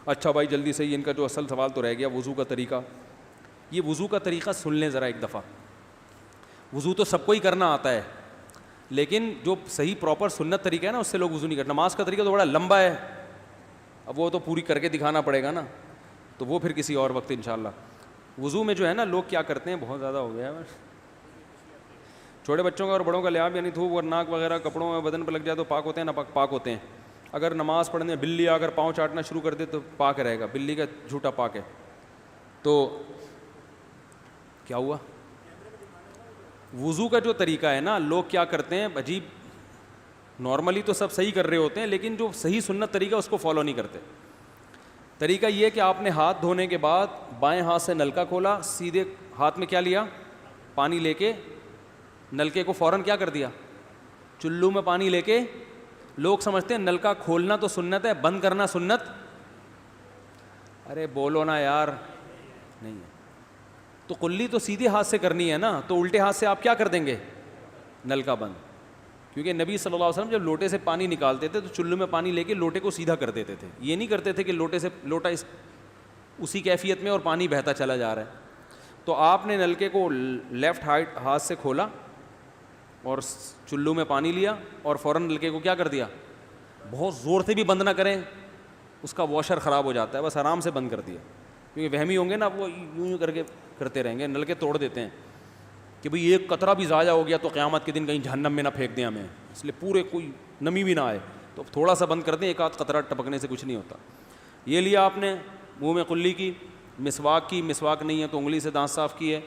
اچھا بھائی جلدی سے ان کا جو اصل سوال تو رہ گیا وضو کا طریقہ. یہ وضو کا طریقہ سن لیں ذرا ایک دفعہ. وضو تو سب کو ہی کرنا آتا ہے, لیکن جو صحیح پراپر سنت طریقہ ہے نا اس سے لوگ وضو نہیں کرتے. نماز کا طریقہ تو بڑا لمبا ہے, اب وہ تو پوری کر کے دکھانا پڑے گا نا, تو وہ پھر کسی اور وقت انشاءاللہ. وضو میں جو ہے نا لوگ کیا کرتے ہیں, بہت زیادہ ہو گیا ہے, چھوٹے بچوں کا اور بڑوں کا لحاظ, یعنی تھوک اور ناک وغیرہ کپڑوں میں بدن پہ لگ جائے تو پاک ہوتے ہیں, نہ پاک ہوتے ہیں. اگر نماز پڑھنے بلی اگر پاؤں چاٹنا شروع کر دے تو پاک رہے گا, بلی کا جھوٹا پاک ہے. تو کیا ہوا, وضو کا جو طریقہ ہے نا لوگ کیا کرتے ہیں عجیب, نارملی تو سب صحیح کر رہے ہوتے ہیں لیکن جو صحیح سنت طریقہ اس کو فالو نہیں کرتے. طریقہ یہ کہ آپ نے ہاتھ دھونے کے بعد بائیں ہاتھ سے نلکا کھولا, سیدھے ہاتھ میں کیا لیا, پانی لے کے نلکے کو فوراً کیا کر دیا, چلو میں پانی لے کے. لوگ سمجھتے ہیں نلکا کھولنا تو سنت ہے, بند کرنا سنت. ارے بولو نا یار, نہیں ہے. تو کلی تو سیدھے ہاتھ سے کرنی ہے نا, تو الٹے ہاتھ سے آپ کیا کر دیں گے, نلکا بند. کیونکہ نبی صلی اللہ علیہ وسلم جب لوٹے سے پانی نکالتے تھے تو چلو میں پانی لے کے لوٹے کو سیدھا کر دیتے تھے. یہ نہیں کرتے تھے کہ لوٹے سے لوٹا اسی کیفیت میں اور پانی بہتا چلا جا رہا ہے. تو آپ نے نلکے کو لیفٹ ہاتھ سے کھولا اور چلو میں پانی لیا اور فوراً نلکے کو کیا کر دیا, بہت زور سے بھی بند نہ کریں, اس کا واشر خراب ہو جاتا ہے, بس آرام سے بند کر دیا. کیونکہ وہمی ہوں گے نا, وہ یوں کر کے کرتے رہیں گے, نلکے توڑ دیتے ہیں کہ بھئی ایک قطرہ بھی ضائع ہو گیا تو قیامت کے دن کہیں جہنم میں نہ پھینک دیں ہمیں, اس لیے پورے کوئی نمی بھی نہ آئے, تو تھوڑا سا بند کر دیں, ایک آدھ قطرہ ٹپکنے سے کچھ نہیں ہوتا. یہ لیا آپ نے, منہ میں کلی کی, مسواک کی, مسواک نہیں ہے تو انگلی سے دانت صاف کیے,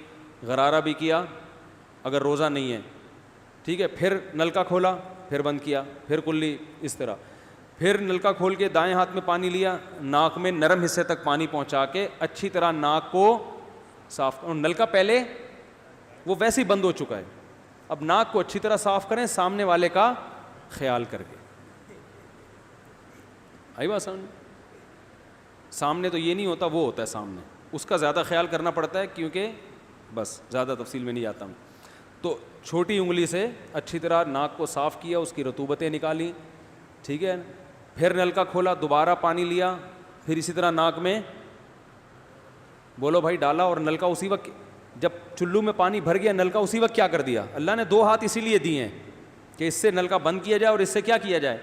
غرارہ بھی کیا اگر روزہ نہیں ہے, ٹھیک ہے. پھر نلکا کھولا, پھر بند کیا, پھر کلی, اس طرح. پھر نلکا کھول کے دائیں ہاتھ میں پانی لیا, ناک میں نرم حصے تک پانی پہنچا کے اچھی طرح ناک کو صاف. اور نلکا پہلے وہ ویسے ہی بند ہو چکا ہے, اب ناک کو اچھی طرح صاف کریں سامنے والے کا خیال کر کے. آئی بات سمجھ, سامنے تو یہ نہیں ہوتا, وہ ہوتا ہے سامنے, اس کا زیادہ خیال کرنا پڑتا ہے کیونکہ بس زیادہ تفصیل میں نہیں جاتا ہوں. تو چھوٹی انگلی سے اچھی طرح ناک کو صاف کیا, اس کی رطوبتیں نکالی, ٹھیک ہے. پھر نلکا کھولا, دوبارہ پانی لیا, پھر اسی طرح ناک میں بولو بھائی ڈالا, اور نلکا اسی وقت جب چلو میں پانی بھر گیا نلکا اسی وقت کیا کر دیا. اللہ نے دو ہاتھ اسی لیے دیے ہیں کہ اس سے نلکا بند کیا جائے اور اس سے کیا کیا جائے,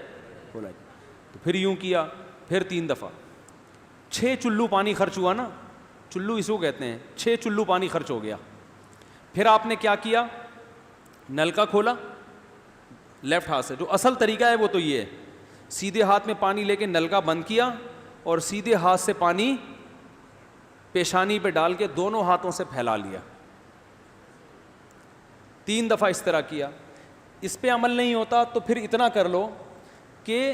کھولا جائے. تو پھر یوں کیا, پھر 3 دفعہ, 6 چلو پانی خرچ ہوا نا, چلو اس کو کہتے ہیں, 6 چلو پانی خرچ ہو گیا. پھر آپ نے کیا کیا, نلکا کھولا لیفٹ ہاتھ سے, جو اصل طریقہ ہے وہ تو یہ ہے, سیدھے ہاتھ میں پانی لے کے نلکا بند کیا اور سیدھے ہاتھ سے پانی پیشانی پہ ڈال کے دونوں ہاتھوں سے پھیلا لیا. 3 دفعہ اس طرح کیا. اس پہ عمل نہیں ہوتا تو پھر اتنا کر لو کہ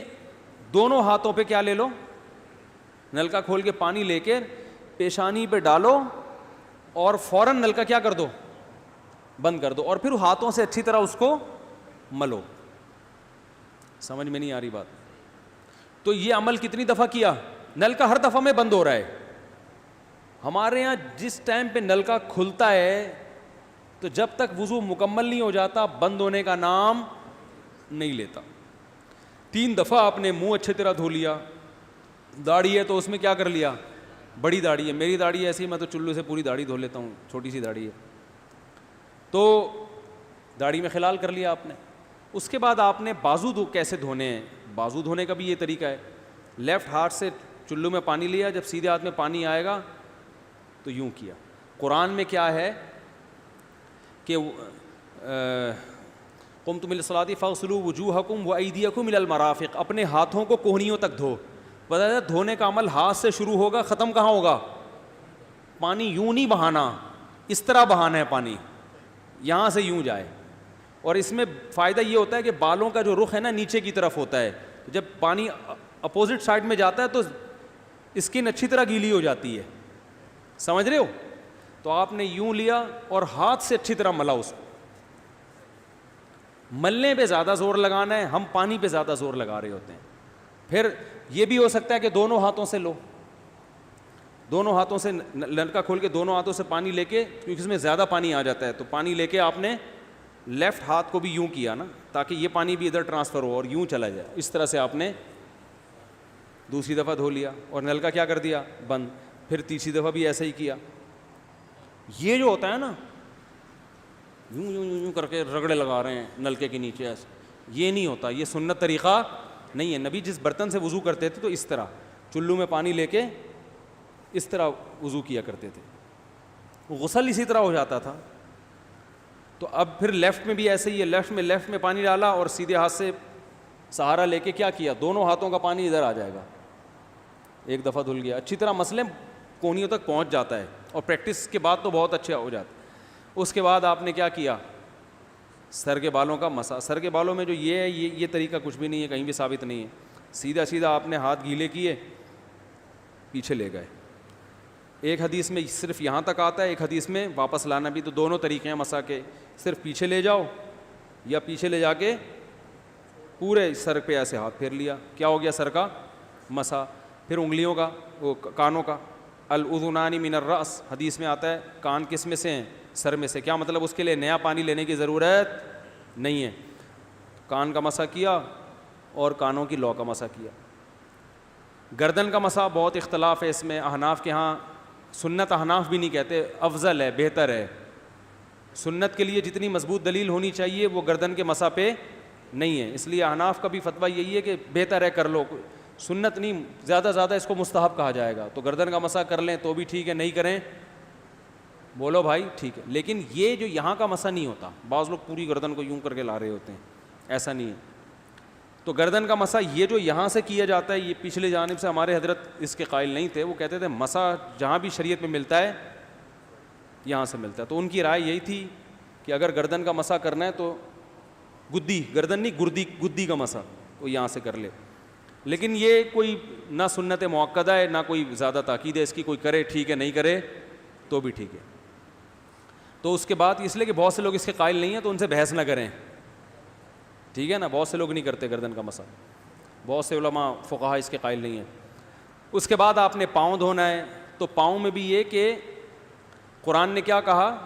دونوں ہاتھوں پہ کیا لے لو, نلکا کھول کے پانی لے کے پیشانی پہ ڈالو اور فوراً نلکا کیا کر دو, بند کر دو, اور پھر ہاتھوں سے اچھی طرح اس کو ملو. سمجھ میں نہیں آ رہی بات؟ تو یہ عمل کتنی دفعہ کیا, نلکا ہر دفعہ میں بند ہو رہا ہے. ہمارے یہاں جس ٹائم پہ نلکا کھلتا ہے تو جب تک وضو مکمل نہیں ہو جاتا بند ہونے کا نام نہیں لیتا. 3 دفعہ آپ نے منہ اچھی طرح دھو لیا. داڑھی ہے تو اس میں کیا کر لیا, بڑی داڑھی ہے, میری داڑھی ایسی, میں تو چلو سے پوری داڑھی دھو لیتا ہوں, چھوٹی سی داڑھی ہے, تو داڑھی میں خلال کر لیا آپ نے. اس کے بعد آپ نے بازو کیسے دھونے ہیں, بازو دھونے کا بھی یہ طریقہ ہے. لیفٹ ہاتھ سے چلو میں پانی لیا, جب سیدھے ہاتھ میں پانی آئے گا تو یوں کیا. قرآن میں کیا ہے کہ قمتم الی الصلاۃ فاغسلوا وجوہکم وایدیکم الی المرافق, اپنے ہاتھوں کو کوہنیوں تک دھو. بتا دھونے کا عمل ہاتھ سے شروع ہوگا, ختم کہاں ہوگا, پانی یوں نہیں بہانا, اس طرح بہانا ہے پانی, یہاں سے یوں جائے. اور اس میں فائدہ یہ ہوتا ہے کہ بالوں کا جو رخ ہے نا نیچے کی طرف ہوتا ہے, جب پانی اپوزٹ سائڈ میں جاتا ہے تو اسکن اچھی طرح گیلی ہو جاتی ہے. سمجھ رہے ہو؟ تو آپ نے یوں لیا اور ہاتھ سے اچھی طرح ملا اس کو. ملنے پہ زیادہ زور لگانا ہے, ہم پانی پہ زیادہ زور لگا رہے ہوتے ہیں. پھر یہ بھی ہو سکتا ہے کہ دونوں ہاتھوں سے لو, دونوں ہاتھوں سے نلکا کھول کے دونوں ہاتھوں سے پانی لے کے, کیونکہ اس میں زیادہ پانی آ جاتا ہے, تو پانی لے کے آپ نے لیفٹ ہاتھ کو بھی یوں کیا نا, تاکہ یہ پانی بھی ادھر ٹرانسفر ہو اور یوں چلا جائے. اس طرح سے آپ نے دوسری دفعہ دھو لیا اور نل کا کیا کر دیا بند, پھر تیسری دفعہ بھی ایسا ہی کیا. یہ جو ہوتا ہے نا یوں یوں یوں کر کے رگڑے لگا رہے ہیں نلکے کے نیچے ایسے, یہ نہیں ہوتا, یہ سنت طریقہ نہیں ہے. نبی جس برتن سے وضو کرتے تھے تو اس طرح چلو میں پانی لے کے اس طرح وضو کیا کرتے تھے, غسل اسی طرح ہو جاتا تھا. تو اب پھر لیفٹ میں بھی ایسے ہی ہے, لیفٹ میں پانی ڈالا اور سیدھے ہاتھ سے سہارا لے کے کیا کیا, دونوں ہاتھوں کا پانی ادھر آ جائے گا, ایک دفعہ دھل گیا. اچھی طرح مسئلے کونیوں تک پہنچ جاتا ہے اور پریکٹس کے بعد تو بہت اچھا ہو جاتا ہے. اس کے بعد آپ نے کیا کیا, سر کے بالوں کا مسا. سر کے بالوں میں جو یہ ہے یہ طریقہ کچھ بھی نہیں ہے, کہیں بھی ثابت نہیں ہے. سیدھا سیدھا آپ نے ہاتھ گیلے کیے, پیچھے لے گئے. ایک حدیث میں صرف یہاں تک آتا ہے, ایک حدیث میں واپس لانا بھی. تو دونوں طریقے ہیں مسا کے, صرف پیچھے لے جاؤ یا پیچھے لے جا کے پورے سر پہ ایسے ہاتھ پھیر لیا, کیا ہو گیا سر کا مسا. پھر انگلیوں کا, وہ کانوں کا, الاذنان من الراس, حدیث میں آتا ہے کان کس میں سے ہیں, سر میں سے. کیا مطلب, اس کے لیے نیا پانی لینے کی ضرورت نہیں ہے. کان کا مسا کیا اور کانوں کی لو کا مسا کیا. گردن کا مسا بہت اختلاف ہے اس میں. احناف کے ہاں سنت, احناف بھی نہیں کہتے, افضل ہے, بہتر ہے. سنت کے لیے جتنی مضبوط دلیل ہونی چاہیے وہ گردن کے مسا پہ نہیں ہے, اس لیے احناف کا بھی فتویٰ یہی ہے کہ بہتر ہے کر لو, سنت نہیں, زیادہ زیادہ اس کو مستحب کہا جائے گا. تو گردن کا مسا کر لیں تو بھی ٹھیک ہے, نہیں کریں بولو بھائی ٹھیک ہے. لیکن یہ جو یہاں کا مسا نہیں ہوتا, بعض لوگ پوری گردن کو یوں کر کے لا رہے ہوتے ہیں, ایسا نہیں ہے. تو گردن کا مسا یہ جو یہاں سے کیا جاتا ہے, یہ پچھلے جانب سے ہمارے حضرت اس کے قائل نہیں تھے. وہ کہتے تھے مسا جہاں بھی شریعت میں ملتا ہے یہاں سے ملتا ہے. تو ان کی رائے یہی تھی کہ اگر گردن کا مسا کرنا ہے تو گدی, گردن نہیں گدی کا مسا, وہ یہاں سے کر لے. لیکن یہ کوئی نہ سنت مؤکدہ ہے نہ کوئی زیادہ تاکید ہے اس کی, کوئی کرے ٹھیک ہے, نہیں کرے تو بھی ٹھیک ہے. تو اس کے بعد اس لیے کہ بہت سے لوگ اس کے قائل نہیں ہیں تو ان سے بحث نہ کریں, ٹھیک ہے نا. بہت سے لوگ نہیں کرتے گردن کا مسا, بہت سے علماء فقہا اس کے قائل نہیں ہیں. اس کے بعد آپ نے پاؤں دھونا ہے. تو پاؤں میں بھی یہ کہ قرآن نے کیا کہا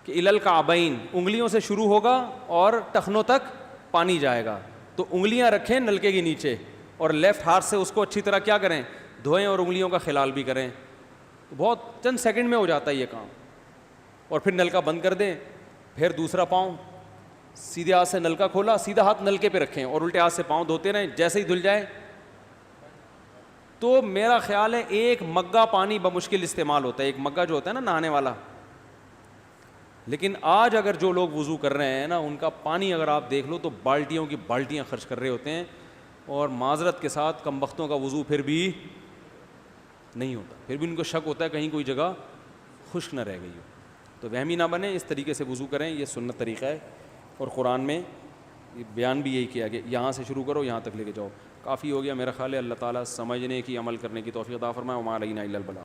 کہ الی الکعبین, انگلیوں سے شروع ہوگا اور ٹخنوں تک پانی جائے گا. تو انگلیاں رکھیں نلکے کے نیچے اور لیفٹ ہاتھ سے اس کو اچھی طرح کیا کریں, دھوئیں اور انگلیوں کا خلال بھی کریں. بہت چند سیکنڈ میں ہو جاتا ہے یہ کام. اور پھر نلکا بند کر دیں. پھر دوسرا پاؤں سیدھے ہاتھ سے نلکا کھولا, سیدھا ہاتھ نلکے پہ رکھیں اور الٹے ہاتھ سے پاؤں دھوتے رہیں, جیسے ہی دھل جائے. تو میرا خیال ہے ایک مگا پانی بمشکل استعمال ہوتا ہے, ایک مگا جو ہوتا ہے نا نہانے والا. لیکن آج اگر جو لوگ وضو کر رہے ہیں نا, ان کا پانی اگر آپ دیکھ لو تو بالٹیوں کی بالٹیاں خرچ کر رہے ہوتے ہیں. اور معذرت کے ساتھ کم بختوں کا وضو پھر بھی نہیں ہوتا, پھر بھی ان کو شک ہوتا ہے کہیں کوئی جگہ خشک نہ رہ گئی ہو. تو وہمی نہ بنے, اس طریقے سے وضو کریں, یہ سنت طریقہ ہے. اور قرآن میں بیان بھی یہی کیا کہ یہاں سے شروع کرو یہاں تک لے کے جاؤ. کافی ہو گیا میرا خیال ہے. اللہ تعالیٰ سمجھنے کی, عمل کرنے کی توفیق عطا فرمائے. وما علینا الا البلاغ.